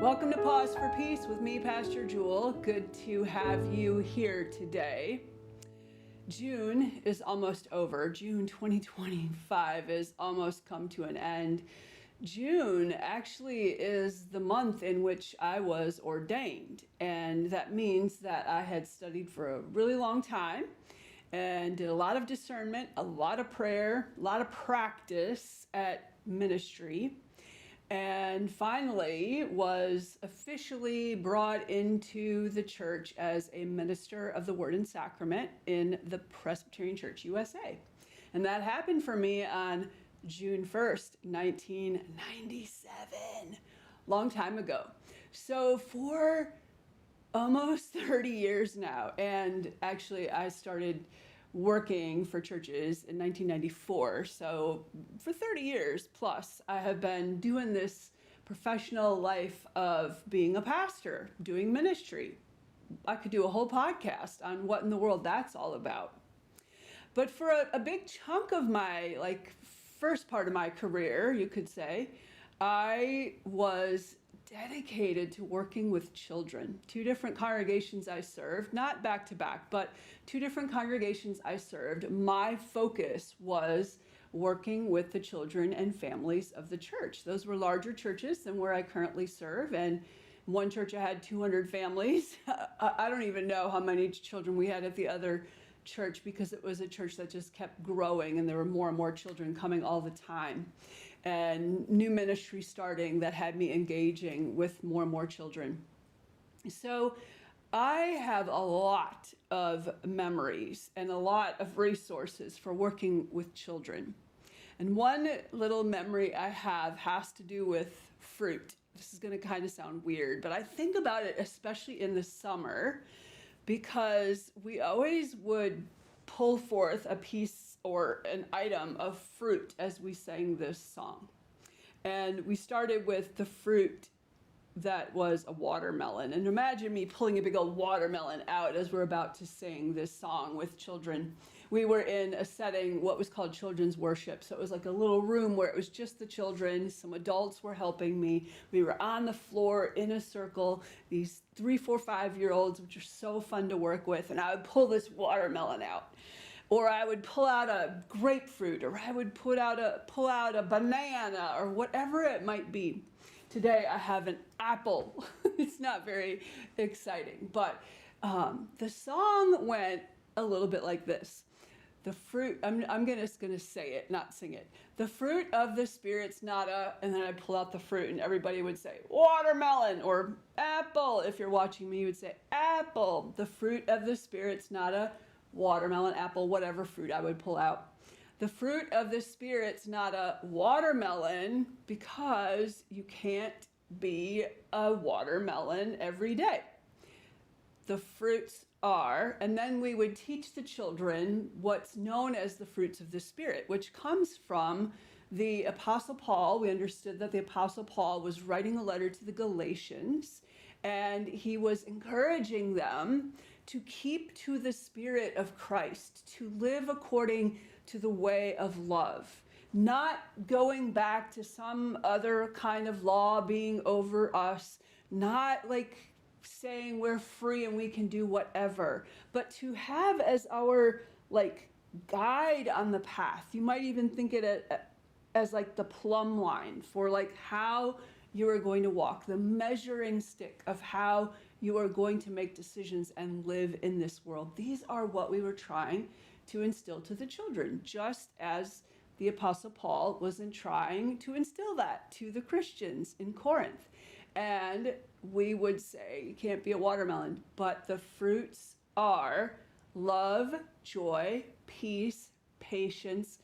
Welcome to Pause for Peace with me, Pastor Jule. Good to have you here today. June is almost over. June 2025 is almost come to an end. June actually is the month in which I was ordained, and that means that I had studied for a really long time and did a lot of discernment, a lot of prayer, a lot of practice at ministry, and finally was officially brought into the church as a minister of the Word and Sacrament in the Presbyterian Church USA. And that happened for me on June 1st, 1997, long time ago. So for almost 30 years now, and actually I started working for churches in 1994. So for 30 years plus, I have been doing this professional life of being a pastor, doing ministry. I could do a whole podcast on what in the world that's all about. But for a big chunk of my first part of my career, you could say, I was dedicated to working with children. Two different congregations I served, not back to back, but two different congregations I served. My focus was working with the children and families of the church. Those were larger churches than where I currently serve, and one church I had 200 families. I don't even know how many children we had at the other church, because it was a church that just kept growing and there were more and more children coming all the time, and new ministry starting that had me engaging with more and more children. So I have a lot of memories and a lot of resources for working with children. And one little memory I have has to do with fruit. This is going to kind of sound weird, but I think about it especially in the summer, because we always would pull forth a piece or an item of fruit as we sang this song. And we started with the fruit that was a watermelon. And imagine me pulling a big old watermelon out as we're about to sing this song with children. We were in a setting, what was called children's worship. So it was like a little room where it was just the children. Some adults were helping me. We were on the floor in a circle, these 3, 4, 5-year-olds, which are so fun to work with. And I would pull this watermelon out. Or I would pull out a grapefruit, or I would pull out a banana, or whatever it might be. Today I have an apple. It's not very exciting, but the song went a little bit like this. The fruit, I'm just gonna say it, not sing it. The fruit of the Spirit's not a, and then I'd pull out the fruit and everybody would say watermelon or apple. If you're watching me, you would say apple. The fruit of the Spirit's not a watermelon, apple, whatever fruit I would pull out. The fruit of the Spirit's not a watermelon, because you can't be a watermelon every day. The fruits are, and then we would teach the children what's known as the fruits of the Spirit, which comes from the Apostle Paul. We understood that the Apostle Paul was writing a letter to the Galatians, and he was encouraging them to keep to the Spirit of Christ, to live according to the way of love, not going back to some other kind of law being over us, not like saying we're free and we can do whatever, but to have as our guide on the path. You might even think it as like the plumb line for how you are going to walk, the measuring stick of how you are going to make decisions and live in this world. These are what we were trying to instill to the children, just as the Apostle Paul was trying to instill that to the Christians in Corinth. And we would say, you can't be a watermelon, but the fruits are love, joy, peace, patience,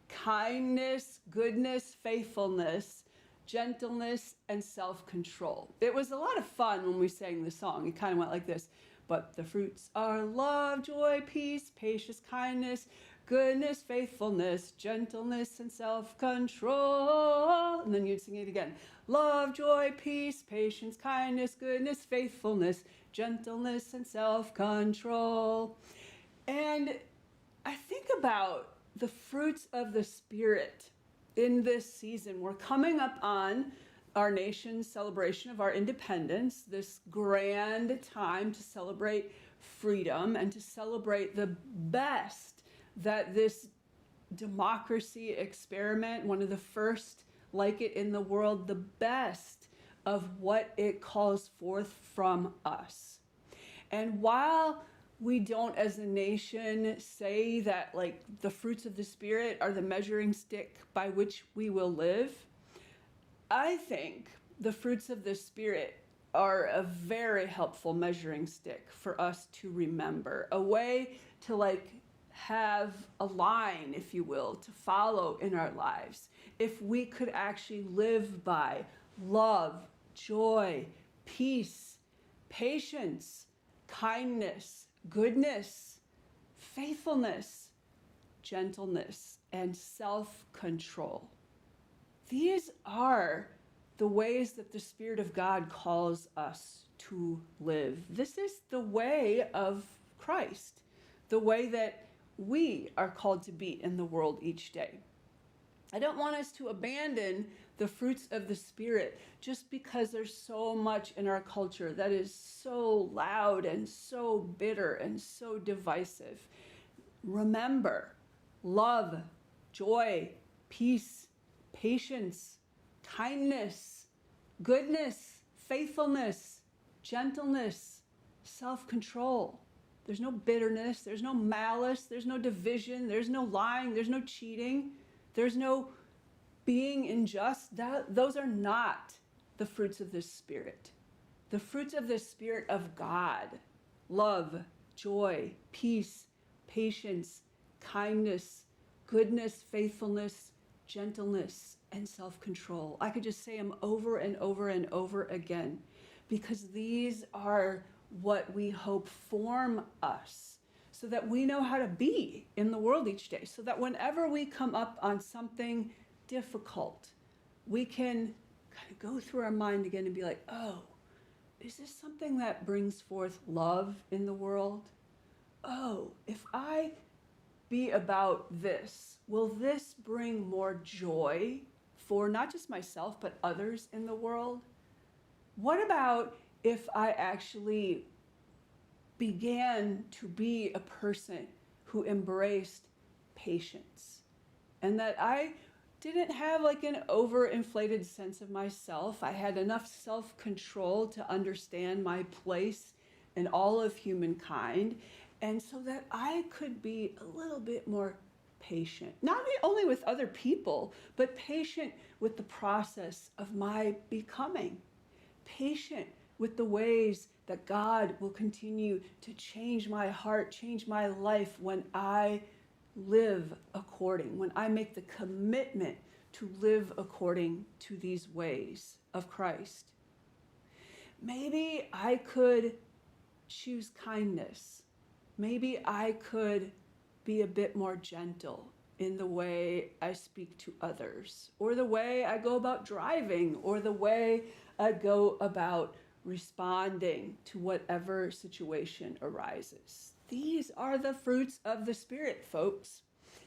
kindness, goodness, faithfulness, gentleness, and self-control. It was a lot of fun when we sang the song. It kind of went like this. But the fruits are love, joy, peace, patience, kindness, goodness, faithfulness, gentleness, and self-control. And then you'd sing it again. Love, joy, peace, patience, kindness, goodness, faithfulness, gentleness, and self-control. And I think about the fruits of the Spirit in this season. We're coming up on our nation's celebration of our independence, this grand time to celebrate freedom and to celebrate the best that this democracy experiment, one of the first like it in the world, the best of what it calls forth from us. And while we don't as a nation say that like the fruits of the Spirit are the measuring stick by which we will live, I think the fruits of the Spirit are a very helpful measuring stick for us to remember, a way to like have a line, if you will, to follow in our lives. If we could actually live by love, joy, peace, patience, kindness, goodness, faithfulness, gentleness, and self-control. These are the ways that the Spirit of God calls us to live. This is the way of Christ, the way that we are called to be in the world each day. I don't want us to abandon the fruits of the Spirit just because there's so much in our culture that is so loud and so bitter and so divisive. Remember, love, joy, peace, patience, kindness, goodness, faithfulness, gentleness, self-control. There's no bitterness, there's no malice, there's no division, there's no lying, there's no cheating, there's no being unjust. Those are not the fruits of the Spirit. The fruits of the Spirit of God: love, joy, peace, patience, kindness, goodness, faithfulness, gentleness, and self-control. I could just say them over and over and over again, because these are what we hope form us so that we know how to be in the world each day, so that whenever we come up on something difficult, we can kind of go through our mind again and be like, oh, is this something that brings forth love in the world? Oh, if I be about this, will this bring more joy for not just myself, but others in the world? What about if I actually began to be a person who embraced patience, and that I didn't have like an overinflated sense of myself? I had enough self-control to understand my place in all of humankind, and so that I could be a little bit more patient, not only with other people, but patient with the process of my becoming, patient with the ways that God will continue to change my heart, change my life when I live according, when I make the commitment to live according to these ways of Christ. Maybe I could choose kindness. Maybe I could be a bit more gentle in the way I speak to others, or the way I go about driving, or the way I go about responding to whatever situation arises. These are the fruits of the Spirit, folks.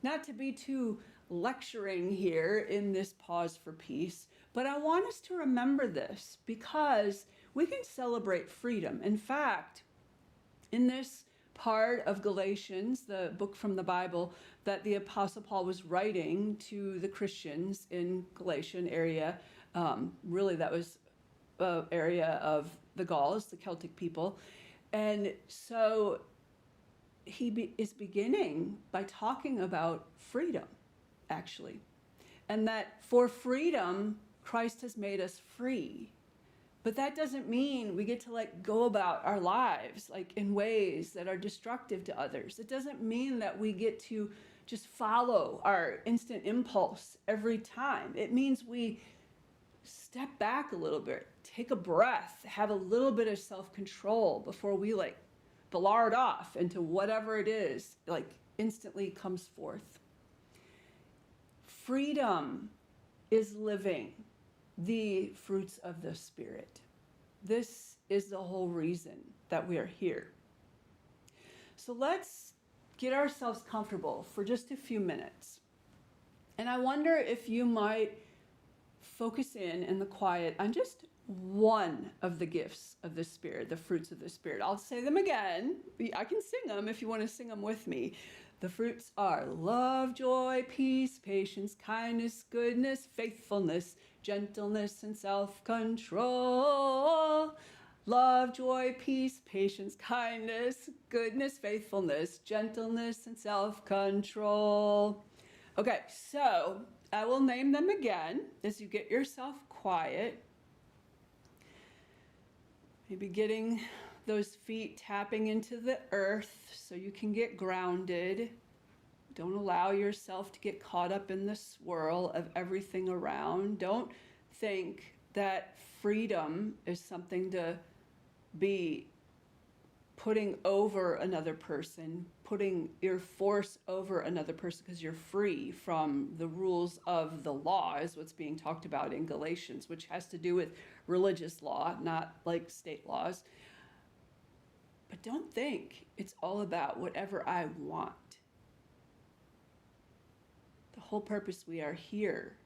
Not to be too lecturing here in this pause for peace, but I want us to remember this because we can celebrate freedom. In fact, in this part of Galatians, the book from the Bible that the Apostle Paul was writing to the Christians in Galatian area, really that was area of the Gauls, the Celtic people. And so he is beginning by talking about freedom, actually. And that for freedom, Christ has made us free. But that doesn't mean we get to like go about our lives like in ways that are destructive to others. It doesn't mean that we get to just follow our instant impulse every time. It means we step back a little bit, take a breath, have a little bit of self-control before we like blart off into whatever it is like instantly comes forth. Freedom is living the fruits of the Spirit. This is the whole reason that we are here. So let's get ourselves comfortable for just a few minutes. And I wonder if you might focus in the quiet on just one of the gifts of the Spirit, the fruits of the Spirit. I'll say them again. I can sing them if you want to sing them with me. The fruits are love, joy, peace, patience, kindness, goodness, faithfulness, gentleness, and self-control. Love, joy, peace, patience, kindness, goodness, faithfulness, gentleness, and self-control. Okay, so I will name them again as you get yourself quiet. Maybe getting those feet tapping into the earth so you can get grounded. Don't allow yourself to get caught up in the swirl of everything around. Don't think that freedom is something to be putting over another person, putting your force over another person because you're free from the rules of the law is what's being talked about in Galatians, which has to do with religious law, not like state laws. But don't think it's all about whatever I want. The whole purpose we are here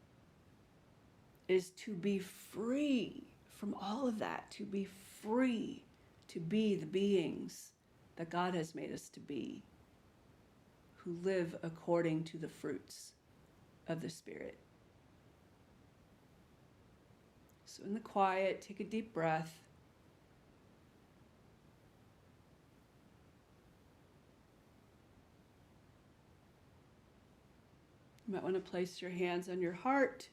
is to be free from all of that, to be free to be the beings that God has made us to be, who live according to the fruits of the Spirit. So in the quiet, take a deep breath. You might want to place your hands on your heart.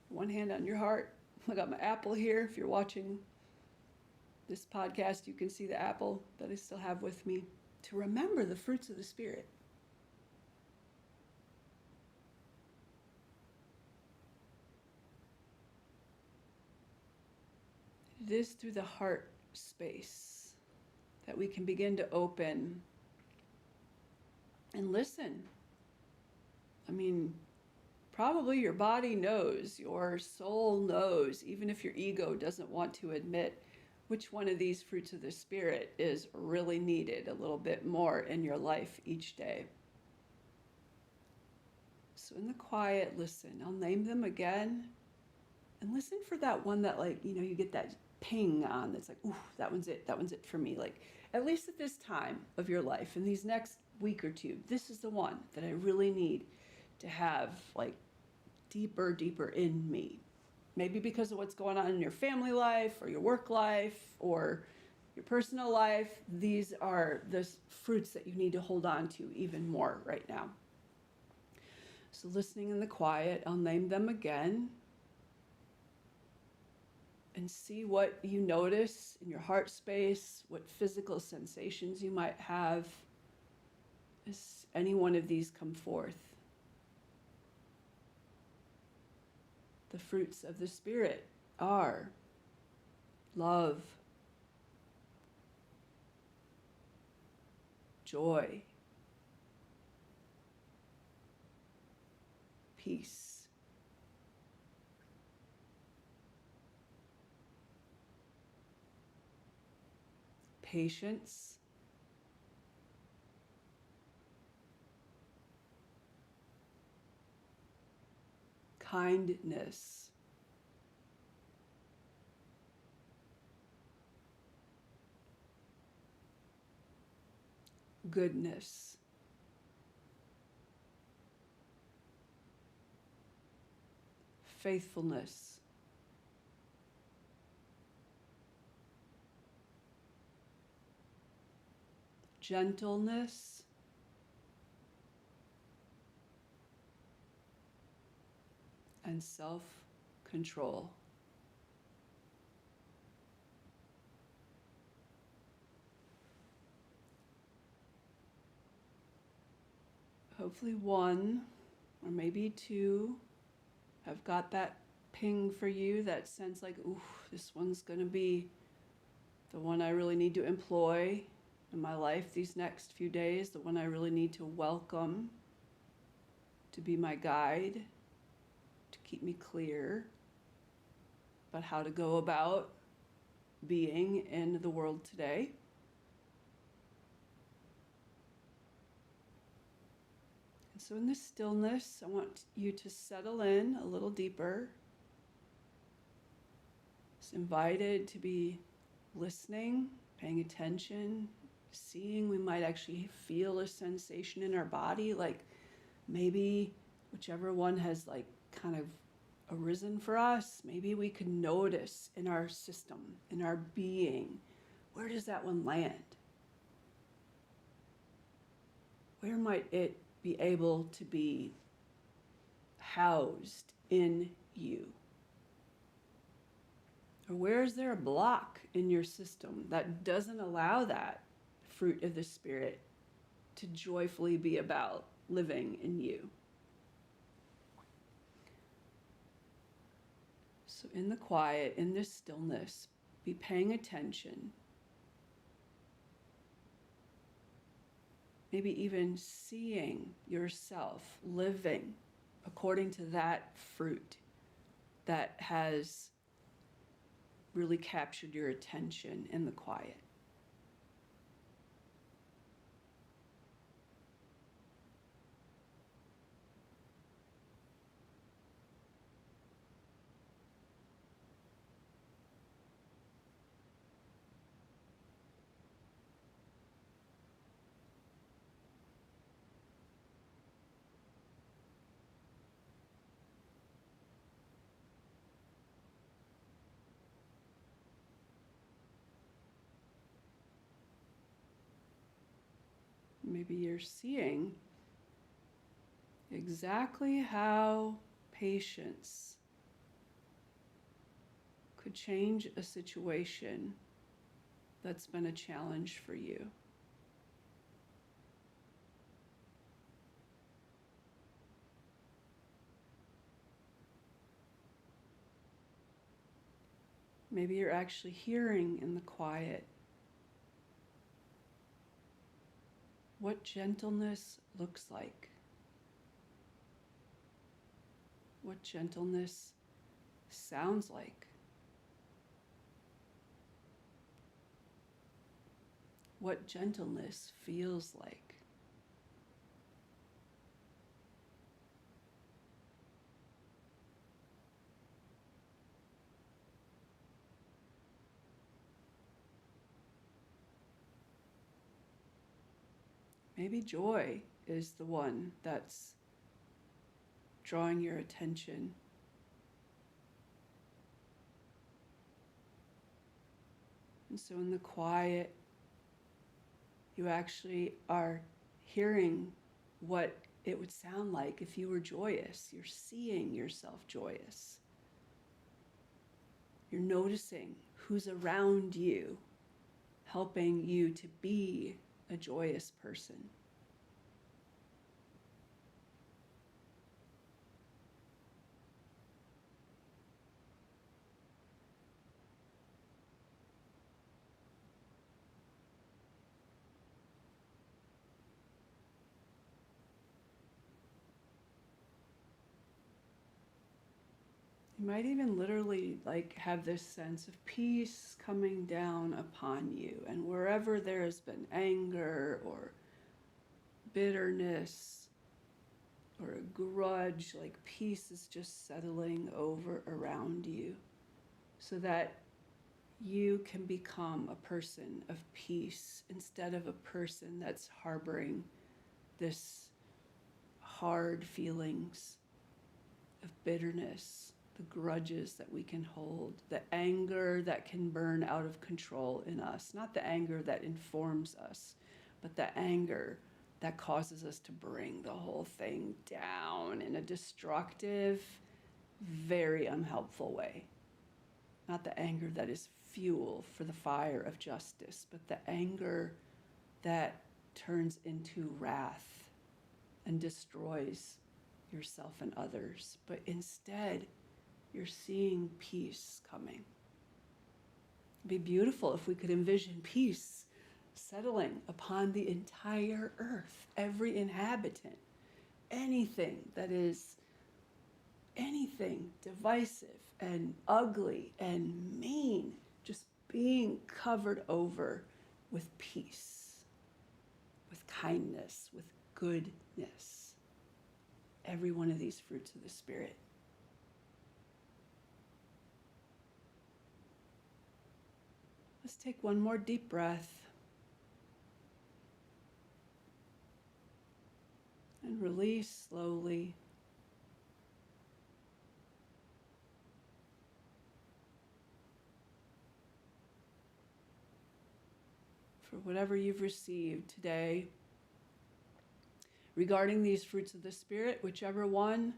One hand on your heart. I got my apple here. If you're watching this podcast, you can see the apple that I still have with me to remember the fruits of the Spirit. It is through the heart space that we can begin to open and listen. I mean, probably your body knows, your soul knows, even if your ego doesn't want to admit which one of these fruits of the Spirit is really needed a little bit more in your life each day. So in the quiet, listen. I'll name them again. And listen for that one that, like, you get that ping on that's like, ooh, that one's it for me. Like, at least at this time of your life, in these next week or two, this is the one that I really need to have, like, deeper in me. Maybe because of what's going on in your family life or your work life or your personal life. These are the fruits that you need to hold on to even more right now. So listening in the quiet, I'll name them again. And see what you notice in your heart space, what physical sensations you might have as any one of these come forth. The fruits of the Spirit are love, joy, peace, patience, kindness, goodness, faithfulness, gentleness, and self-control. Hopefully one or maybe two have got that ping for you, that sense like, ooh, this one's going to be the one I really need to employ in my life these next few days, the one I really need to welcome to be my guide, to keep me clear about how to go about being in the world today. So in this stillness, I want you to settle in a little deeper. It's invited to be listening, paying attention, seeing. We might actually feel a sensation in our body, like maybe whichever one has like kind of arisen for us, maybe we could notice in our system, in our being, where does that one land? Where might it be able to be housed in you? Or where is there a block in your system that doesn't allow that fruit of the Spirit to joyfully be about living in you? So in the quiet, in this stillness, be paying attention. Maybe even seeing yourself living according to that fruit that has really captured your attention in the quiet. Maybe you're seeing exactly how patience could change a situation that's been a challenge for you. Maybe you're actually hearing in the quiet what gentleness looks like, what gentleness sounds like, what gentleness feels like. Maybe joy is the one that's drawing your attention. And so in the quiet, you actually are hearing what it would sound like if you were joyous. You're seeing yourself joyous. You're noticing who's around you, helping you to be a joyous person. You might even literally have this sense of peace coming down upon you. And wherever there has been anger or bitterness or a grudge, peace is just settling over around you so that you can become a person of peace instead of a person that's harboring this hard feelings of bitterness, the grudges that we can hold, the anger that can burn out of control in us, not the anger that informs us, but the anger that causes us to bring the whole thing down in a destructive, very unhelpful way. Not the anger that is fuel for the fire of justice, but the anger that turns into wrath and destroys yourself and others. But instead, you're seeing peace coming. It'd be beautiful if we could envision peace settling upon the entire earth, every inhabitant, anything that is anything divisive and ugly and mean, just being covered over with peace, with kindness, with goodness. every one of these fruits of the Spirit. Let's take one more deep breath and release slowly. For whatever you've received today regarding these fruits of the Spirit, whichever one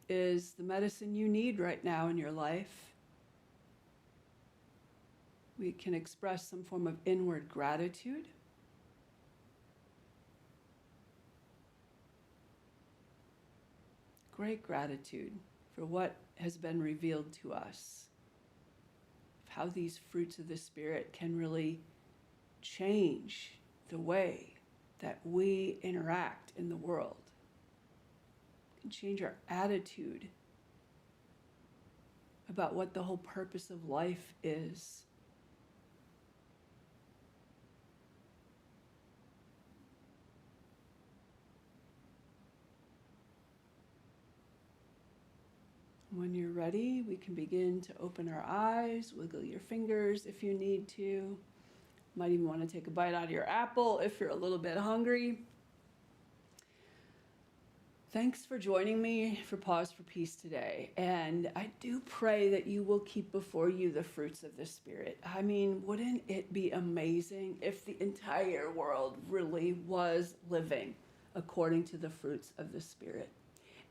is the medicine you need right now in your life, we can express some form of inward gratitude. Great gratitude for what has been revealed to us, of how these fruits of the Spirit can really change the way that we interact in the world, can change our attitude about what the whole purpose of life is. When you're ready, we can begin to open our eyes, wiggle your fingers if you need to. Might even want to take a bite out of your apple if you're a little bit hungry. Thanks for joining me for Pause for Peace today. And I do pray that you will keep before you the fruits of the Spirit. I mean, wouldn't it be amazing if the entire world really was living according to the fruits of the Spirit?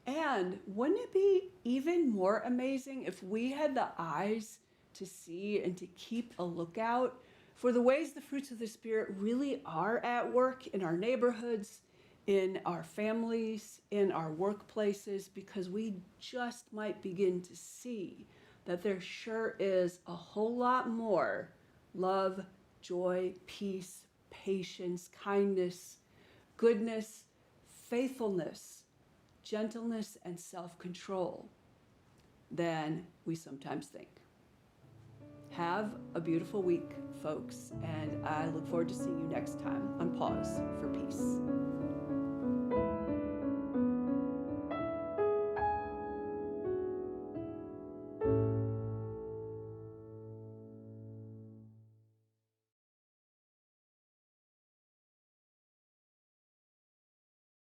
And wouldn't it be even more amazing if we had the eyes to see and to keep a lookout for the ways the fruits of the Spirit really are at work in our neighborhoods, in our families, in our workplaces, because we just might begin to see that there sure is a whole lot more love, joy, peace, patience, kindness, goodness, faithfulness, gentleness, and self-control than we sometimes think. Have a beautiful week, folks, and I look forward to seeing you next time on Pause for Peace.